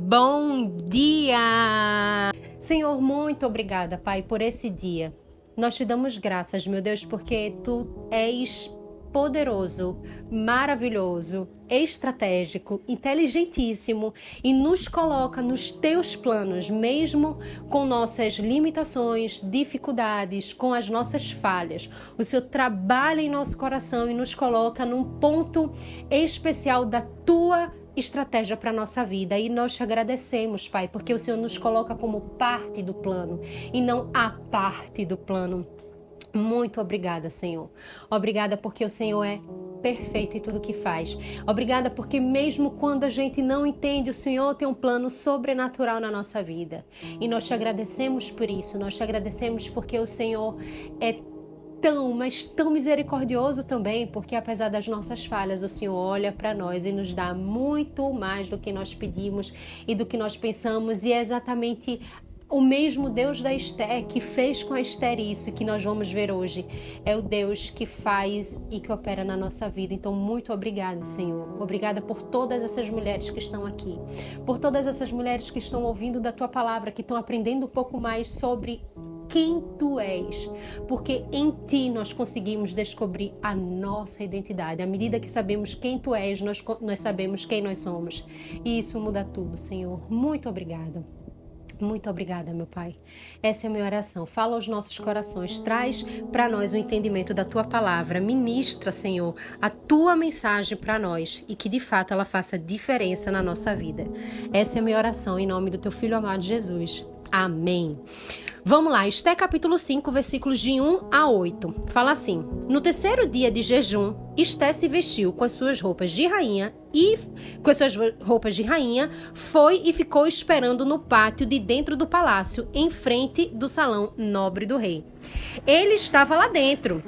Bom dia! Senhor, muito obrigada, Pai, por esse dia. Nós te damos graças, meu Deus, porque Tu és poderoso, maravilhoso, estratégico, inteligentíssimo e nos coloca nos Teus planos, mesmo com nossas limitações, dificuldades, com as nossas falhas. O Senhor trabalha em nosso coração e nos coloca num ponto especial da Tua estratégia para a nossa vida, e nós te agradecemos, Pai, porque o Senhor nos coloca como parte do plano e não a parte do plano. Muito obrigada, Senhor. Obrigada porque o Senhor é perfeito em tudo que faz. Obrigada porque mesmo quando a gente não entende, o Senhor tem um plano sobrenatural na nossa vida. E nós te agradecemos por isso. Nós te agradecemos porque o Senhor é mas tão misericordioso também, porque apesar das nossas falhas, o Senhor olha para nós e nos dá muito mais do que nós pedimos e do que nós pensamos, e é exatamente o mesmo Deus da Esther que fez com a Esther isso que nós vamos ver hoje. É o Deus que faz e que opera na nossa vida. Então, muito obrigada, Senhor. Obrigada por todas essas mulheres que estão aqui, por todas essas mulheres que estão ouvindo da Tua palavra, que estão aprendendo um pouco mais sobre quem Tu és, porque em Ti nós conseguimos descobrir a nossa identidade. À medida que sabemos quem Tu és, nós sabemos quem nós somos. E isso muda tudo, Senhor. Muito obrigada. Muito obrigada, meu Pai. Essa é a minha oração. Fala aos nossos corações. Traz para nós o entendimento da Tua palavra. Ministra, Senhor, a Tua mensagem para nós e que, de fato, ela faça diferença na nossa vida. Essa é a minha oração em nome do Teu Filho amado Jesus. Amém. Vamos lá, Esther capítulo 5, versículos de 1 a 8. Fala assim: no terceiro dia de jejum, Esther se vestiu com as suas roupas de rainha foi e ficou esperando no pátio de dentro do palácio, em frente do salão nobre do rei. Ele estava lá dentro,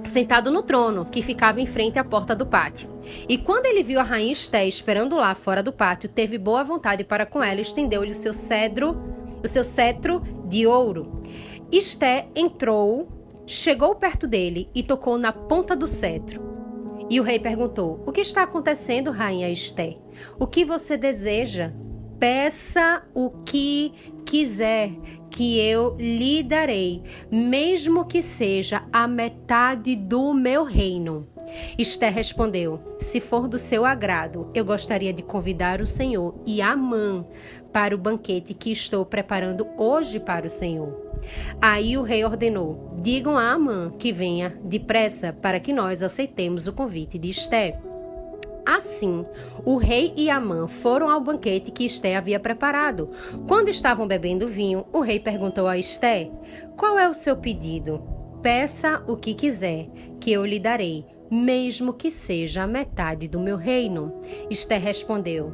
sentado no trono, que ficava em frente à porta do pátio. E quando ele viu a rainha Esther esperando lá fora do pátio, teve boa vontade para com ela e estendeu-lhe o seu cetro de ouro. Esther entrou, chegou perto dele e tocou na ponta do cetro. E o rei perguntou: o que está acontecendo, rainha Esther? O que você deseja? Peça o que quiser, que eu lhe darei, mesmo que seja a metade do meu reino. Esther respondeu: se for do seu agrado, eu gostaria de convidar o Senhor e Amã para o banquete que estou preparando hoje para o Senhor. Aí o rei ordenou: digam a Amã que venha depressa para que nós aceitemos o convite de Esther. Assim, o rei e Amã foram ao banquete que Esther havia preparado. Quando estavam bebendo vinho, o rei perguntou a Esther: qual é o seu pedido? Peça o que quiser, que eu lhe darei, mesmo que seja a metade do meu reino. Esther respondeu: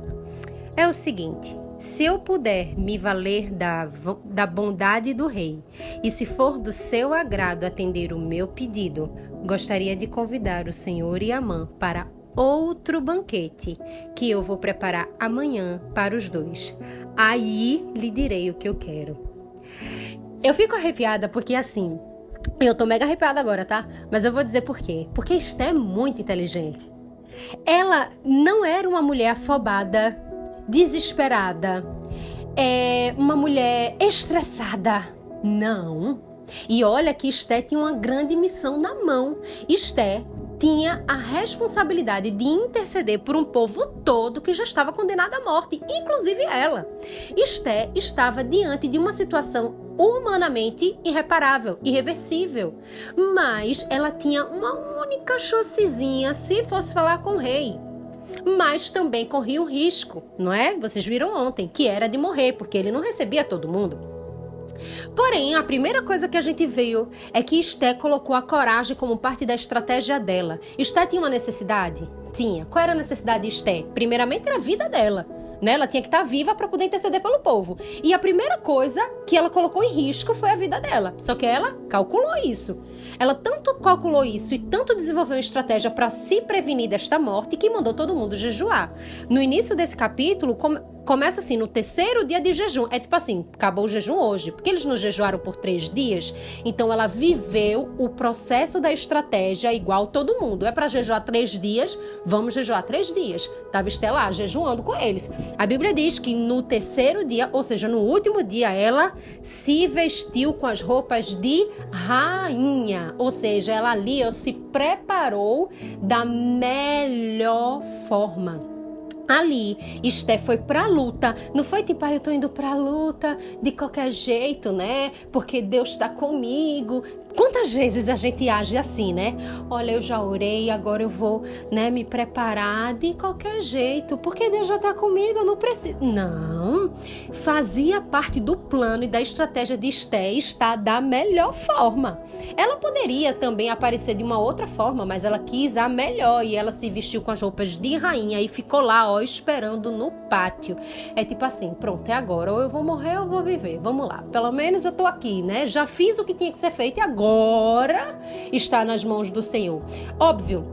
é o seguinte, se eu puder me valer da bondade do rei, e se for do seu agrado atender o meu pedido, gostaria de convidar o Senhor e Amã para outro banquete, que eu vou preparar amanhã para os dois. Aí lhe direi o que eu quero. Eu fico arrepiada porque assim, eu tô mega arrepiada agora, tá? Mas eu vou dizer por quê. Porque Esther é muito inteligente. Ela não era uma mulher afobada, desesperada, uma mulher estressada. Não. E olha que Esther tinha uma grande missão na mão. Esther tinha a responsabilidade de interceder por um povo todo que já estava condenado à morte, inclusive ela. Esther estava diante de uma situação humanamente irreparável, irreversível, mas ela tinha uma única chancezinha se fosse falar com o rei. Mas também corria um risco, não é? Vocês viram ontem, que era de morrer, porque ele não recebia todo mundo. Porém, a primeira coisa que a gente viu é que Esther colocou a coragem como parte da estratégia dela. Esther tinha uma necessidade? Tinha. Qual era a necessidade de Esther? Primeiramente era a vida dela, né? Ela tinha que estar viva para poder interceder pelo povo. E a primeira coisa que ela colocou em risco foi a vida dela. Só que ela calculou isso. Ela tanto calculou isso e tanto desenvolveu uma estratégia para se prevenir desta morte que mandou todo mundo jejuar. No início desse capítulo, começa assim, no terceiro dia de jejum. É tipo assim, acabou o jejum hoje, porque eles não jejuaram por 3 dias. Então ela viveu o processo da estratégia igual todo mundo. É para jejuar 3 dias, vamos jejuar 3 dias. Estava Esté lá, jejuando com eles. A Bíblia diz que no terceiro dia, ou seja, no último dia, ela se vestiu com as roupas de rainha. Ou seja, ela ali se preparou da melhor forma. Ali, Esté foi pra luta. Não foi tipo, eu tô indo pra luta de qualquer jeito, né? Porque Deus tá comigo. Quantas vezes a gente age assim, né? Olha, eu já orei, agora eu vou, né, me preparar de qualquer jeito, porque Deus já tá comigo, eu não preciso. Não, fazia parte do plano e da estratégia de Esté estar da melhor forma. Ela poderia também aparecer de uma outra forma, mas ela quis a melhor e ela se vestiu com as roupas de rainha e ficou lá, esperando no pátio. É tipo assim, pronto, é agora, ou eu vou morrer ou eu vou viver, vamos lá. Pelo menos eu tô aqui, né? Já fiz o que tinha que ser feito e agora está nas mãos do Senhor. Óbvio,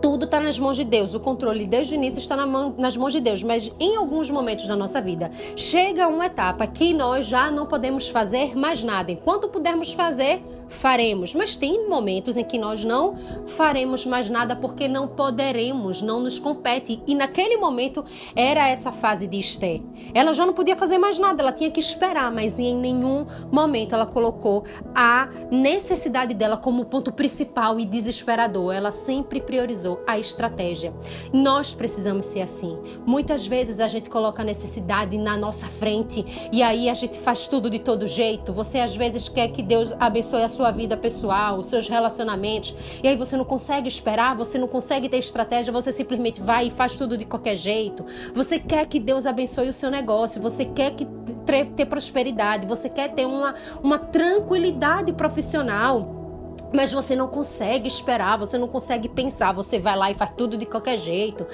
tudo está nas mãos de Deus, o controle desde o início está nas mãos de Deus, mas em alguns momentos da nossa vida chega uma etapa que nós já não podemos fazer mais nada. Enquanto pudermos fazer, faremos, mas tem momentos em que nós não faremos mais nada porque não poderemos, não nos compete, e naquele momento era essa fase de Esté. Ela já não podia fazer mais nada, ela tinha que esperar, mas em nenhum momento ela colocou a necessidade dela como ponto principal e desesperador. Ela sempre priorizou a estratégia. Nós precisamos ser assim. Muitas vezes a gente coloca a necessidade na nossa frente e aí a gente faz tudo de todo jeito. Você às vezes quer que Deus abençoe a sua vida pessoal, os seus relacionamentos, e aí você não consegue esperar, você não consegue ter estratégia, você simplesmente vai e faz tudo de qualquer jeito. Você quer que Deus abençoe o seu negócio, você quer ter prosperidade, você quer ter uma tranquilidade profissional, mas você não consegue esperar, você não consegue pensar, você vai lá e faz tudo de qualquer jeito.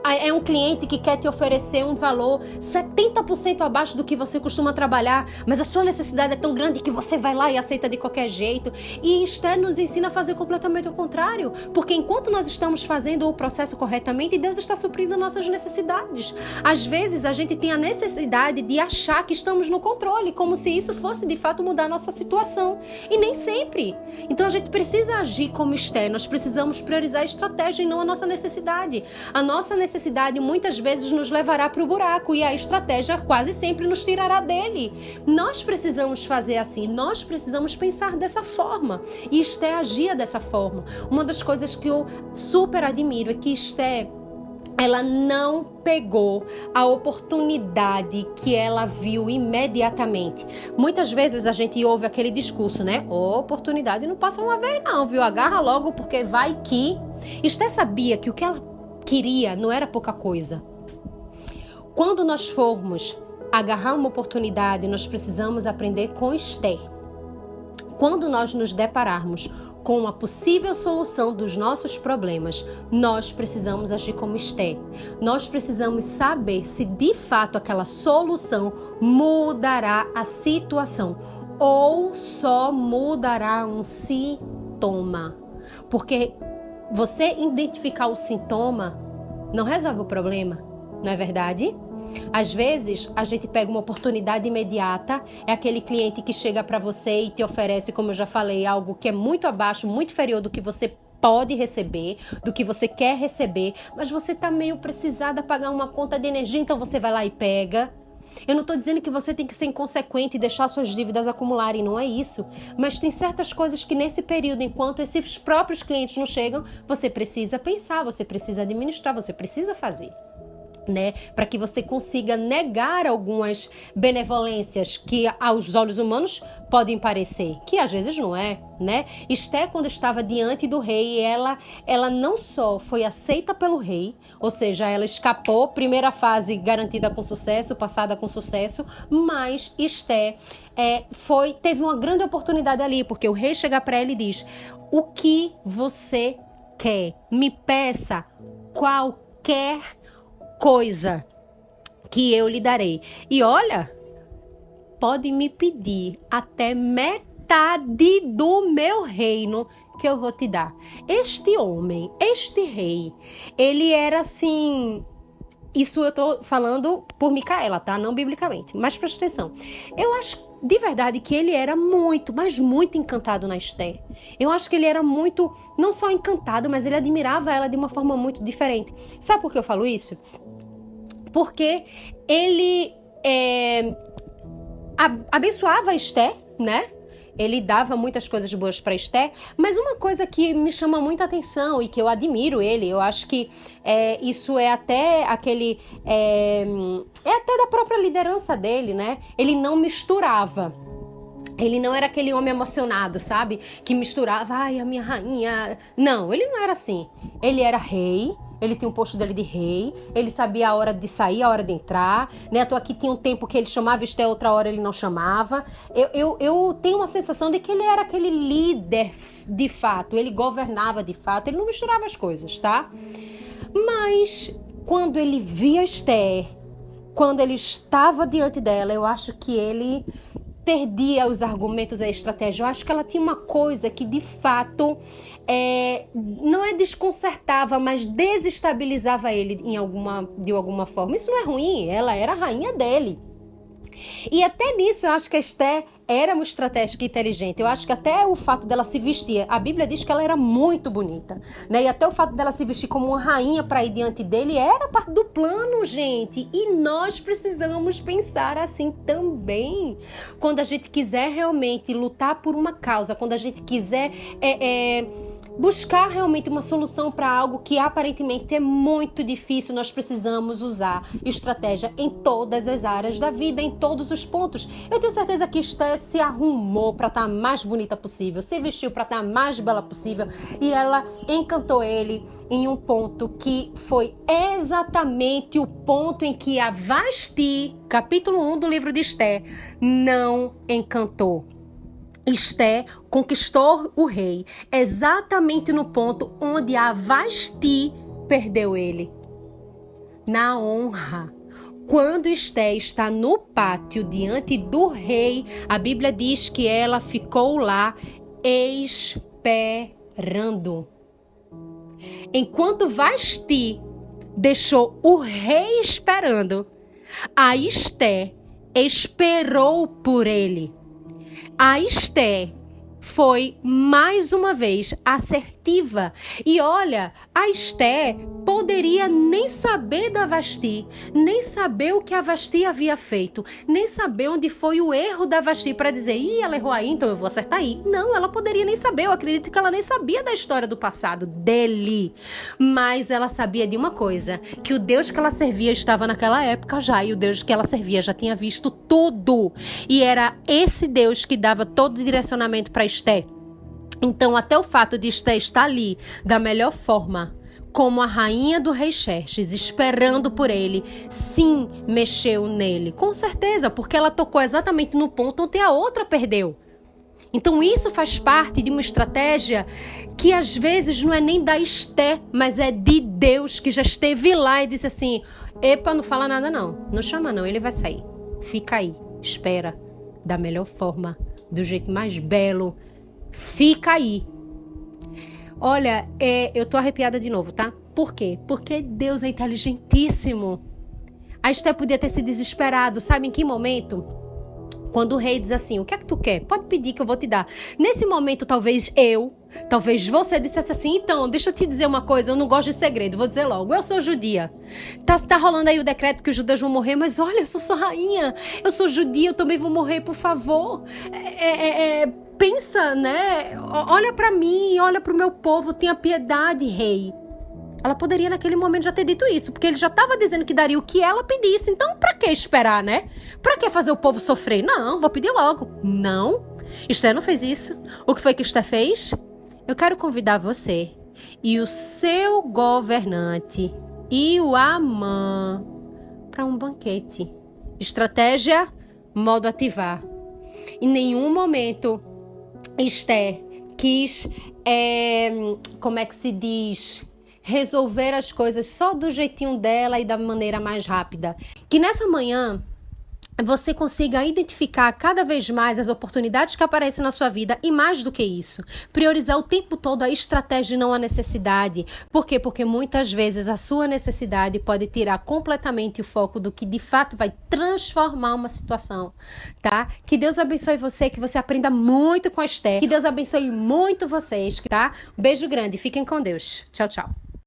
É um cliente que quer te oferecer um valor 70% abaixo do que você costuma trabalhar, mas a sua necessidade é tão grande que você vai lá e aceita de qualquer jeito. E Esté nos ensina a fazer completamente o contrário, porque enquanto nós estamos fazendo o processo corretamente, Deus está suprindo nossas necessidades. Às vezes a gente tem a necessidade de achar que estamos no controle, como se isso fosse de fato mudar a nossa situação, e nem sempre. Então a gente precisa agir como Esté, nós precisamos priorizar a estratégia e não a nossa necessidade. A nossa necessidade muitas vezes nos levará para o buraco e a estratégia quase sempre nos tirará dele. Nós precisamos fazer assim, nós precisamos pensar dessa forma, e Esté agia dessa forma. Uma das coisas que eu super admiro é que Esté, ela não pegou a oportunidade que ela viu imediatamente. Muitas vezes a gente ouve aquele discurso, né? Oportunidade não passa uma vez não, viu? Agarra logo porque vai que... Esté sabia que o que ela queria não era pouca coisa. Quando nós formos agarrar uma oportunidade, nós precisamos aprender com Esté. Quando nós nos depararmos com uma possível solução dos nossos problemas, nós precisamos agir como Esté. Nós precisamos saber se de fato aquela solução mudará a situação ou só mudará um sintoma. Porque você identificar o sintoma não resolve o problema, não é verdade? Às vezes, a gente pega uma oportunidade imediata, é aquele cliente que chega para você e te oferece, como eu já falei, algo que é muito abaixo, muito inferior do que você pode receber, do que você quer receber, mas você está meio precisada pagar uma conta de energia, então você vai lá e pega. Eu não estou dizendo que você tem que ser inconsequente e deixar suas dívidas acumularem, não é isso. Mas tem certas coisas que nesse período, enquanto esses próprios clientes não chegam, você precisa pensar, você precisa administrar, você precisa fazer, né? Para que você consiga negar algumas benevolências que aos olhos humanos podem parecer, que às vezes não é, né? Esté, quando estava diante do rei, ela não só foi aceita pelo rei, ou seja, ela escapou, primeira fase garantida com sucesso, passada com sucesso, mas Esté teve uma grande oportunidade ali, porque o rei chega para ela e diz: o que você quer? Me peça qualquer coisa que eu lhe darei. E olha, pode me pedir até metade do meu reino que eu vou te dar. Este homem, este rei, ele era assim Isso eu tô falando por Micaela, tá? Não biblicamente. Mas presta atenção. Eu acho de verdade que ele era muito, mas muito encantado na Esther. Eu acho que ele era muito, não só encantado, mas ele admirava ela de uma forma muito diferente. Sabe por que eu falo isso? Porque ele abençoava a Esther, né? Ele dava muitas coisas boas para Esther, mas uma coisa que me chama muita atenção e que eu admiro ele, eu acho que isso é até aquele... é até da própria liderança dele, né? Ele não misturava. Ele não era aquele homem emocionado, sabe? Que misturava, ai, a minha rainha... Não, ele não era assim. Ele era rei, ele tinha um posto dele de rei, ele sabia a hora de sair, a hora de entrar, né? Tô aqui tinha um tempo que ele chamava Esther, outra hora ele não chamava. Eu tenho uma sensação de que ele era aquele líder de fato, ele governava de fato, ele não misturava as coisas, tá? Mas quando ele via Esther, quando ele estava diante dela, eu acho que ele perdia os argumentos, a estratégia. Eu acho que ela tinha uma coisa que de fato não desconcertava, mas desestabilizava ele de alguma forma. Isso não é ruim, ela era a rainha dele. E até nisso eu acho que a Esther era uma estratégica inteligente. Eu acho que até o fato dela se vestir, a Bíblia diz que ela era muito bonita, né? E até o fato dela se vestir como uma rainha para ir diante dele era parte do plano, gente. E nós precisamos pensar assim também. Quando a gente quiser realmente lutar por uma causa, quando a gente quiser buscar realmente uma solução para algo que aparentemente é muito difícil, nós precisamos usar estratégia em todas as áreas da vida, em todos os pontos. Eu tenho certeza que Esther se arrumou para estar mais bonita possível, se vestiu para estar mais bela possível e ela encantou ele em um ponto que foi exatamente o ponto em que a Vasti, capítulo 1 do livro de Esther, não encantou. Esther conquistou o rei exatamente no ponto onde a Vasti perdeu ele. Na honra. Quando Esther está no pátio diante do rei, a Bíblia diz que ela ficou lá esperando. Enquanto Vasti deixou o rei esperando, a Esther esperou por ele. A Esther foi, mais uma vez, assertiva. E olha, a Esther poderia nem saber da Vasti, nem saber o que a Vasti havia feito, nem saber onde foi o erro da Vasti para dizer, ela errou aí, então eu vou acertar aí. Não, ela poderia nem saber, eu acredito que ela nem sabia da história do passado dele. Mas ela sabia de uma coisa, que o Deus que ela servia estava naquela época já, e o Deus que ela servia já tinha visto tudo. E era esse Deus que dava todo o direcionamento para Esther. Então, até o fato de Esther estar ali da melhor forma, como a rainha do rei Xerxes, esperando por ele, sim, mexeu nele. Com certeza, porque ela tocou exatamente no ponto onde a outra perdeu. Então, isso faz parte de uma estratégia que às vezes não é nem da Esther, mas é de Deus, que já esteve lá e disse assim, epa, não fala nada não, não chama não, ele vai sair. Fica aí, espera, da melhor forma, do jeito mais belo, fica aí. Olha, eu tô arrepiada de novo, tá? Por quê? Porque Deus é inteligentíssimo. A Esther podia ter se desesperado, sabe em que momento? Quando o rei diz assim, o que é que tu quer? Pode pedir que eu vou te dar. Nesse momento, talvez você dissesse assim, então, deixa eu te dizer uma coisa, eu não gosto de segredo, vou dizer logo, eu sou judia. Tá rolando aí o decreto que os judeus vão morrer, mas olha, eu sou sua rainha, eu sou judia, eu também vou morrer, por favor. Pensa, né? Olha pra mim, olha pro meu povo, tenha piedade, rei. Ela poderia naquele momento já ter dito isso, porque ele já estava dizendo que daria o que ela pedisse. Então, pra que esperar, né? Pra que fazer o povo sofrer? Não, vou pedir logo. Não, Esther não fez isso. O que foi que Esther fez? Eu quero convidar você e o seu governante e o Amã para um banquete. Estratégia, modo ativar. Em nenhum momento Esther quis, como é que se diz, resolver as coisas só do jeitinho dela e da maneira mais rápida. Que nessa manhã você consiga identificar cada vez mais as oportunidades que aparecem na sua vida e, mais do que isso, priorizar o tempo todo a estratégia e não a necessidade. Por quê? Porque muitas vezes a sua necessidade pode tirar completamente o foco do que de fato vai transformar uma situação, tá? Que Deus abençoe você, que você aprenda muito com a Esther, que Deus abençoe muito vocês, tá? Um beijo grande, fiquem com Deus. Tchau, tchau.